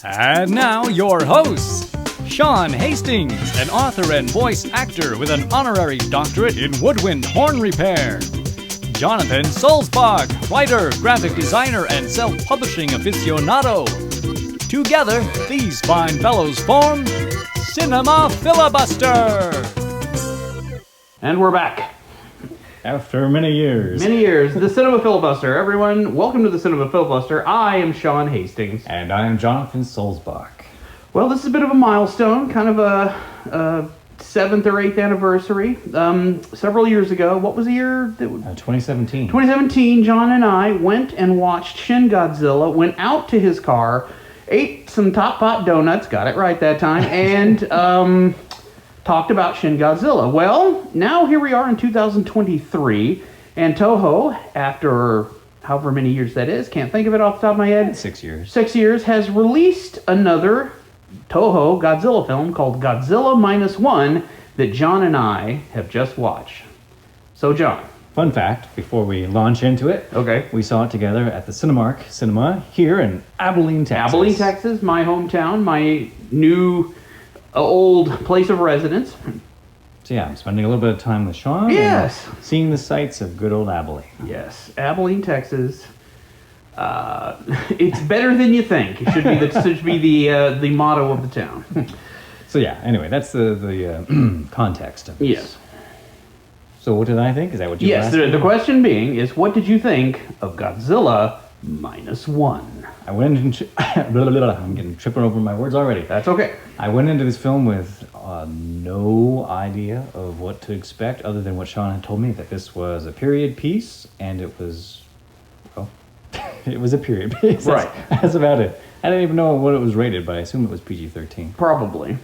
And now, your hosts, Sean Hastings, an author and voice actor with an honorary doctorate in woodwind horn repair. Jonathan Sulzbach, writer, graphic designer, and self-publishing aficionado. Together, these fine fellows form Cinema Filibuster. And we're back. After many years. Many years. The Cinema Filibuster. Everyone, welcome to the Cinema Filibuster. I am Sean Hastings. And I am Jonathan Sulzbach. Well, this is a bit of a milestone, kind of a 7th or 8th anniversary. Several years ago, what was the year? 2017. 2017, John and I went and watched Shin Godzilla, went out to his car, ate some Top Pot donuts, got it right that time, and talked about Shin Godzilla. Well, now here we are in 2023, and Toho, after however many years that is, can't think of it off the top of my head. 6 years. 6 years, has released another Toho Godzilla film called Godzilla -1 that John and I have just watched. So, John. Fun fact, before we launch into it, Okay. we saw it together at the Cinemark Cinema here in Abilene, Texas. Abilene, Texas, my hometown, my new old place of residence. So yeah, I'm spending a little bit of time with Sean. Yes. And seeing the sights of good old Abilene. Yes, Abilene, Texas. It's better than you think. It should be the motto of the town. So yeah, anyway, that's the context of this. Yes. So what did I think? Is that what you Yes, asked? the question being is, what did you think of Godzilla -1? I went into... I'm getting tripping over my words already. That's okay. I went into this film with no idea of what to expect other than what Sean had told me, that this was a period piece, and it was, well, it was a period piece. Right. That's about it. I didn't even know what it was rated, but I assume it was PG-13. Probably.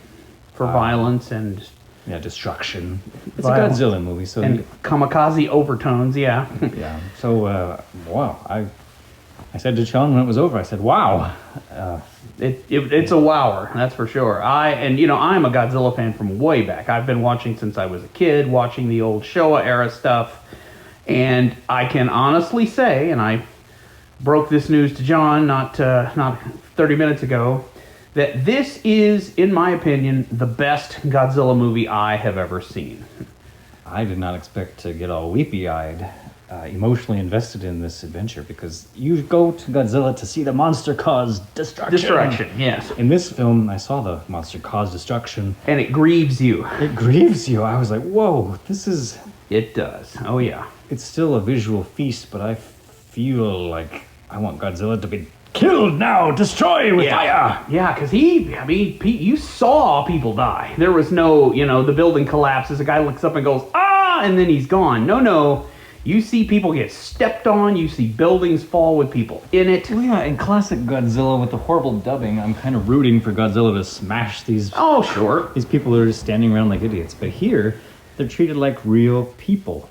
For violence and... Yeah, destruction. It's Violence. a Godzilla movie, so... And kamikaze overtones, yeah. yeah, so, wow. I said to Sean when it was over, I said, wow. It's a wower, that's for sure. I'm a Godzilla fan from way back. I've been watching since I was a kid, watching the old Showa era stuff. And I can honestly say, and I broke this news to John not 30 minutes ago, that this is, in my opinion, the best Godzilla movie I have ever seen. I did not expect to get all weepy-eyed, emotionally invested in this adventure, because you go to Godzilla to see the monster cause destruction. Destruction, yes. In this film, I saw the monster cause destruction. And it grieves you. It grieves you. I was like, whoa, this is... It does. Oh, yeah. It's still a visual feast, but I feel like I want Godzilla to be killed now, destroy with fire. Yeah, because you saw people die. There was no, the building collapses, a guy looks up and goes, ah, and then he's gone. No. You see people get stepped on, you see buildings fall with people in it. Well, yeah, in classic Godzilla with the horrible dubbing, I'm kind of rooting for Godzilla to smash these... Oh, sure. These people that are just standing around like idiots. But here, they're treated like real people.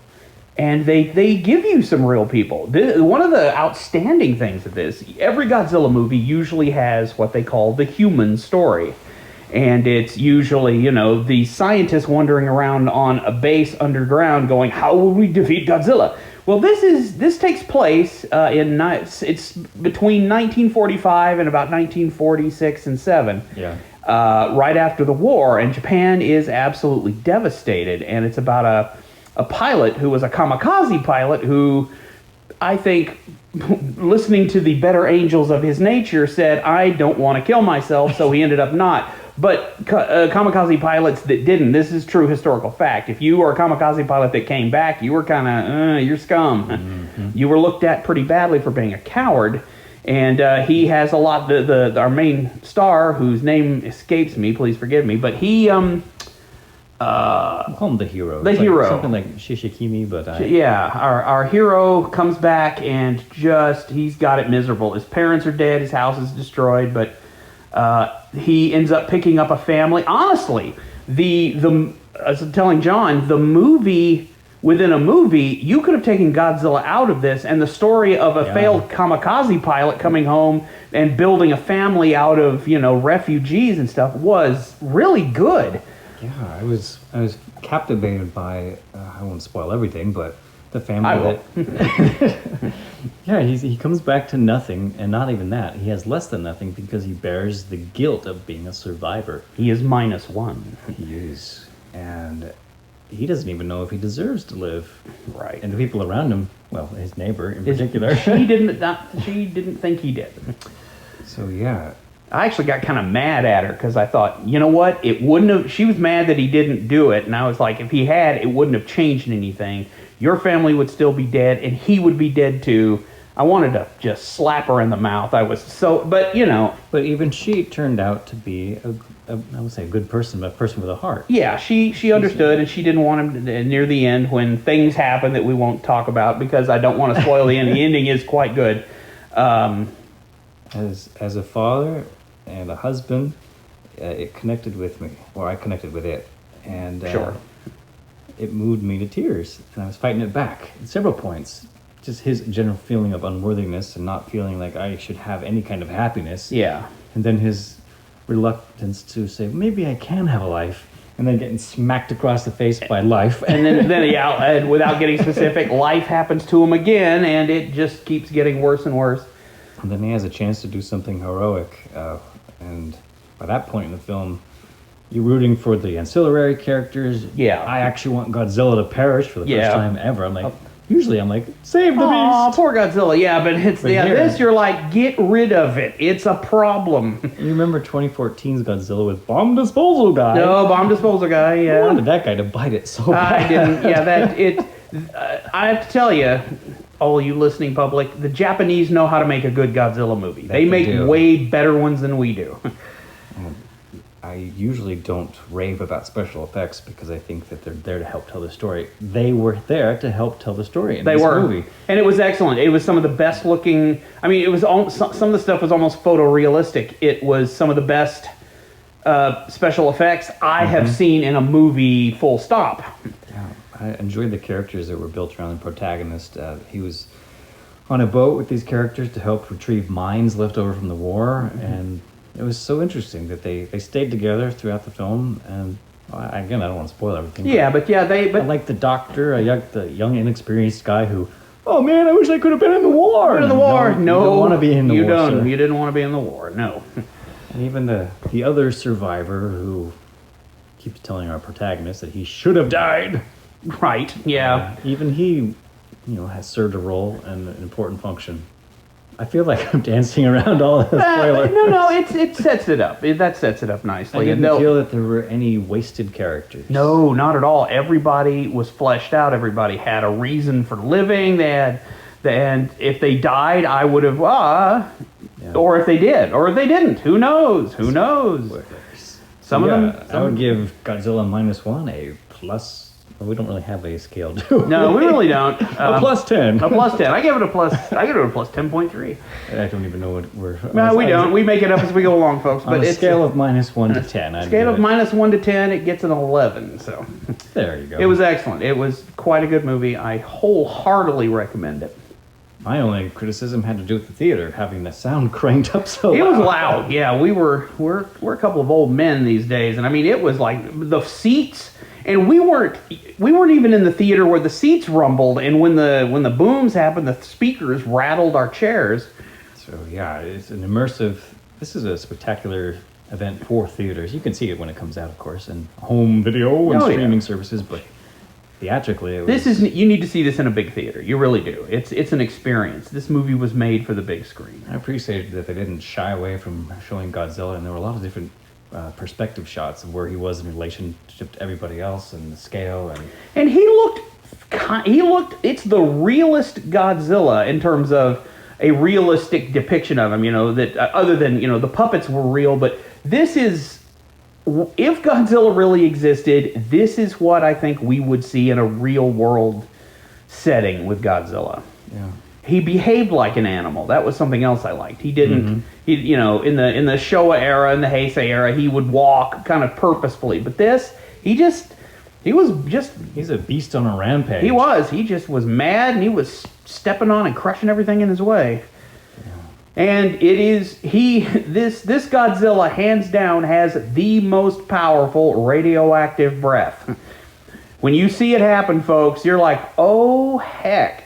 And they give you some real people. One of the outstanding things of this, every Godzilla movie usually has what they call the human story. And it's usually, the scientists wandering around on a base underground going, how will we defeat Godzilla? Well, this takes place it's between 1945 and about 1946 and 7. Yeah. Right after the war, and Japan is absolutely devastated. And it's about a pilot who was a kamikaze pilot who, I think, listening to the better angels of his nature, said, I don't want to kill myself, so he ended up not. But kamikaze pilots that didn't, this is true historical fact. If you were a kamikaze pilot that came back, you were kind of, you're scum. Mm-hmm. You were looked at pretty badly for being a coward. And he has a lot, our main star, whose name escapes me, please forgive me, but he... I'll call him the hero. The hero. Something like Shishikimi, but... Yeah, our hero comes back and he's got it miserable. His parents are dead, his house is destroyed, but he ends up picking up a family. Honestly, as I'm telling John, the movie... Within a movie, you could have taken Godzilla out of this, and the story of a failed kamikaze pilot coming home and building a family out of, refugees and stuff was really good. Yeah, I was captivated by, I won't spoil everything, but the family I will. Yeah, he comes back to nothing, and not even that. He has less than nothing because he bears the guilt of being a survivor. He is -1. He is. And he doesn't even know if he deserves to live. Right. And the people around him, well, his neighbor in particular. She didn't think he did. So, yeah. I actually got kind of mad at her because I thought, you know what? It wouldn't have. She was mad that he didn't do it, and I was like, if he had, it wouldn't have changed anything. Your family would still be dead, and he would be dead too. I wanted to just slap her in the mouth. I was so, but you know. But even she turned out to be I would say a good person, but a person with a heart. Yeah, she understood, and she didn't want him to, near the end when things happen that we won't talk about because I don't want to spoil the end. The ending is quite good. As a father and a husband, it connected with me, or I connected with it, and Sure. It moved me to tears, and I was fighting it back at several points. Just his general feeling of unworthiness and not feeling like I should have any kind of happiness. Yeah. And then his reluctance to say, maybe I can have a life, and then getting smacked across the face by life. And then without getting specific, life happens to him again, and it just keeps getting worse and worse. And then he has a chance to do something heroic, and by that point in the film, you're rooting for the ancillary characters. Yeah. I actually want Godzilla to perish for the Yeah. first time ever. I'm like, usually I'm like, save the Oh, beast. poor Godzilla. Yeah, but here- this you're like, get rid of it. It's a problem. You remember 2014's Godzilla with bomb disposal guy? No, bomb disposal guy. I Yeah. wanted that guy to bite it so bad. I didn't. Yeah, I have to tell you, all you listening public, the Japanese know how to make a good Godzilla movie. They make do. way better ones than we do. I usually don't rave about special effects because I think that they're there to help tell the story. They were there to help tell the story in this movie. And it was excellent. It was some of the best looking. I mean, it was some of the stuff was almost photorealistic. It was some of the best special effects I have seen in a movie. Full stop. Yeah, I enjoyed the characters that were built around the protagonist. He was on a boat with these characters to help retrieve mines left over from the war, and it was so interesting that they stayed together throughout the film. And again, I don't want to spoil everything. Yeah, I like the doctor, the young inexperienced guy who, oh man, I wish I could have been in the war. In the war, no, you don't want to be in the war. Sir. You didn't want to be in the war, no. And even the other survivor who keeps telling our protagonist that he should have died. Right. Yeah. Even he, has served a role and an important function. I feel like I'm dancing around all the spoilers. No, it sets it up. That sets it up nicely. I didn't feel that there were any wasted characters. No, not at all. Everybody was fleshed out. Everybody had a reason for living. And if they died, I would have, or if they did, or if they didn't. Who knows? Who knows? Some of them. I would give Godzilla -1 a plus. Well, we don't really have a scale, do we? No, we really don't. A plus 10. A plus 10. I give it a plus 10.3. I don't even know what we're. No, we don't. We make it up as we go along, folks. On But a it's scale of -1 to 10. I'd scale give of -1 to 10, it gets an 11. So there you go. it was excellent. It was quite a good movie. I wholeheartedly recommend it. My only criticism had to do with the theater, having the sound cranked up so loud. It was loud. Yeah, we're a couple of old men these days, and I mean it was like the seats, and we weren't even in the theater where the seats rumbled, and when the booms happened, the speakers rattled our chairs. So yeah, it's an immersive. This is a spectacular event for theaters. You can see it when it comes out, of course, and home video and streaming services, but theatrically, it was... you need to see this in a big theater. You really do. It's an experience. This movie was made for the big screen. I appreciated that they didn't shy away from showing Godzilla, and there were a lot of different perspective shots of where he was in relationship to everybody else and the scale. And he looked. It's the realest Godzilla in terms of a realistic depiction of him. That other than the puppets were real, but this is. If Godzilla really existed, this is what I think we would see in a real world setting with Godzilla. Yeah. He behaved like an animal. That was something else I liked. He didn't. He, in the Showa era, in the Heisei era, he would walk kind of purposefully. But this, he's a beast on a rampage. He just was mad, and he was stepping on and crushing everything in his way. And it is this Godzilla hands down has the most powerful radioactive breath. When you see it happen, folks, you're like, oh heck,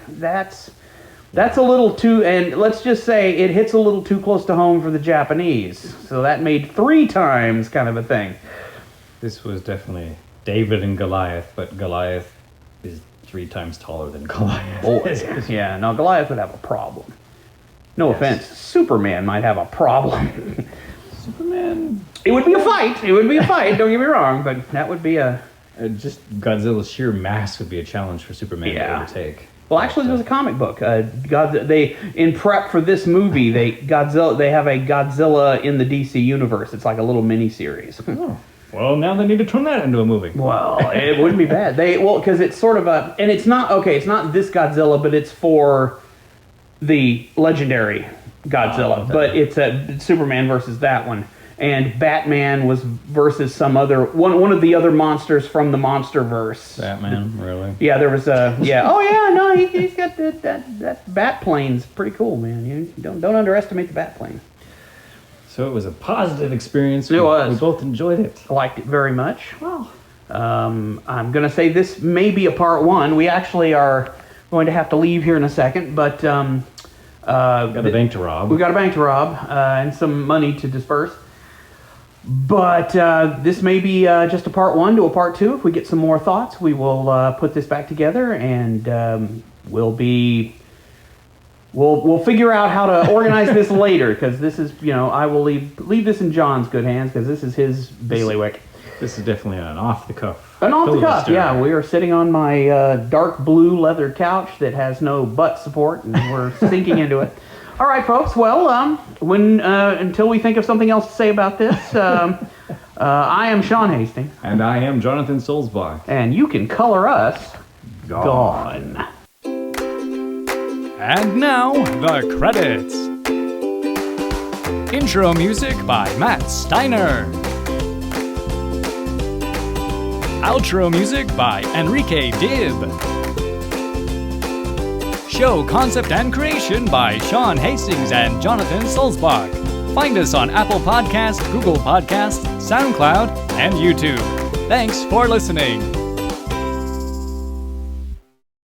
That's a little too, and let's just say it hits a little too close to home for the Japanese. So that made 3 times kind of a thing. This was definitely David and Goliath, but Goliath is 3 times taller than Goliath. Boy, yeah, now Goliath would have a problem. No offense, Superman might have a problem. Superman. It would be a fight. It would be a fight, don't get me wrong, but that would be a... Just Godzilla's sheer mass would be a challenge for Superman to overtake. Well, actually, there was a comic book. They in prep for this movie, they have a Godzilla in the DC universe. It's like a little mini series. Oh. Well, now they need to turn that into a movie. Well, it wouldn't be bad. Because it's sort of and it's not it's not this Godzilla, but it's for the legendary Godzilla. Oh, okay. But it's Superman versus that one. And Batman was versus some other one of the other monsters from the MonsterVerse. Batman, really? Yeah, there was a Oh yeah, no, he's got that bat plane's pretty cool, man. You don't underestimate the bat plane. So it was a positive experience. It was. We both enjoyed it. I liked it very much. Well, I'm gonna say this may be a part 1. We actually are going to have to leave here in a second, but Got a bank to rob. We got a bank to rob and some money to disperse. But this may be just a part 1 to a part 2. If we get some more thoughts, we will put this back together, and we'll figure out how to organize this later, because this is, I will leave this in John's good hands, because this is his bailiwick. This is definitely an off the cuff. An off the cuff, filibuster. yeah. We are sitting on my dark blue leather couch that has no butt support, and we're sinking into it. All right, folks. Well, until we think of something else to say about this, I am Sean Hastings. And I am Jonathan Solzbach. And you can color us gone. And now, the credits. Intro music by Matt Steiner. Outro music by Enrique Dibb. Show concept and creation by Sean Hastings and Jonathan Solzbach. Find us on Apple Podcasts, Google Podcasts, SoundCloud, and YouTube. Thanks for listening.